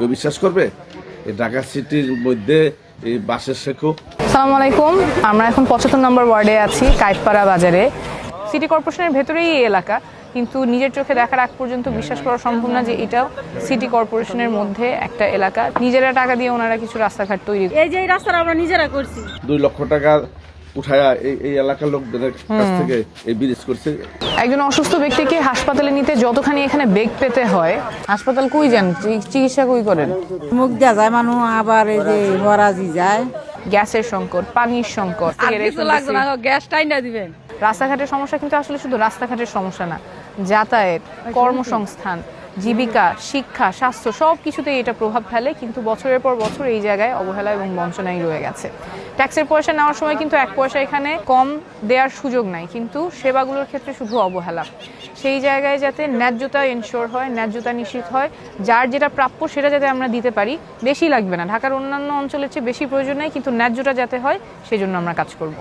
কেউ বিশ্বাস করবে? এই ঢাকা সিটির মধ্যে এই বাসের শেখো। আসসালামু আলাইকুম। আমরা এখন 75 নম্বর ওয়ার্ডে আছি, কাইটপাড়া বাজারে। সিটি কর্পোরেশনের ভেতরেই এই এলাকা, কিন্তু নিজের চোখে দেখার আগ পর্যন্ত বিশ্বাস করা সম্ভব না যে এটাও সিটি কর্পোরেশনের মধ্যে একটা এলাকা। নিজেরা টাকা দিয়ে ওনারা কিছু রাস্তাঘাট তৈরি, এই যে এই রাস্তাটা আমরা নিজেরা করছি। 2 লক্ষ টাকা উঠায়া এই এলাকার লোকদের কাছ থেকে এই ব্রিজ করছে। একজন অসুস্থ ব্যক্তিকে হাসপাতালে নিতে যতখানি এখানে বেগ পেতে হয়, হাসপাতাল কই যান, চিকিৎসা কই করেন? মুখ দেওয়া যায় মানুষ, আবার এই যে হরাজি যায়। গ্যাসের সংকট, পানির সংকট, গ্যাসটাই না দিবেন। রাস্তাঘাটের সমস্যা কিন্তু আসলে শুধু রাস্তাঘাটের সমস্যা না, যাতায়াত, কর্মসংস্থান, জীবিকা, শিক্ষা, স্বাস্থ্য সব কিছুতেই এটা প্রভাব ফেলে। কিন্তু বছরের পর বছর এই জায়গায় অবহেলা এবং বঞ্চনাই রয়ে গেছে। ট্যাক্সের পয়সা নেওয়ার সময় কিন্তু 1 পয়সা এখানে কম দেওয়ার সুযোগ নাই, কিন্তু সেবাগুলোর ক্ষেত্রে শুধু অবহেলা। সেই জায়গায় যাতে ন্যায্যতা এনশিওর হয়, ন্যায্যতা নিশ্চিত হয়, যার যেটা প্রাপ্য সেটা যাতে আমরা দিতে পারি। বেশি লাগবে না, ঢাকার অন্যান্য অঞ্চলের চেয়ে বেশি প্রয়োজন নেই, কিন্তু ন্যায্যতা যাতে হয় সেজন্য আমরা কাজ করব।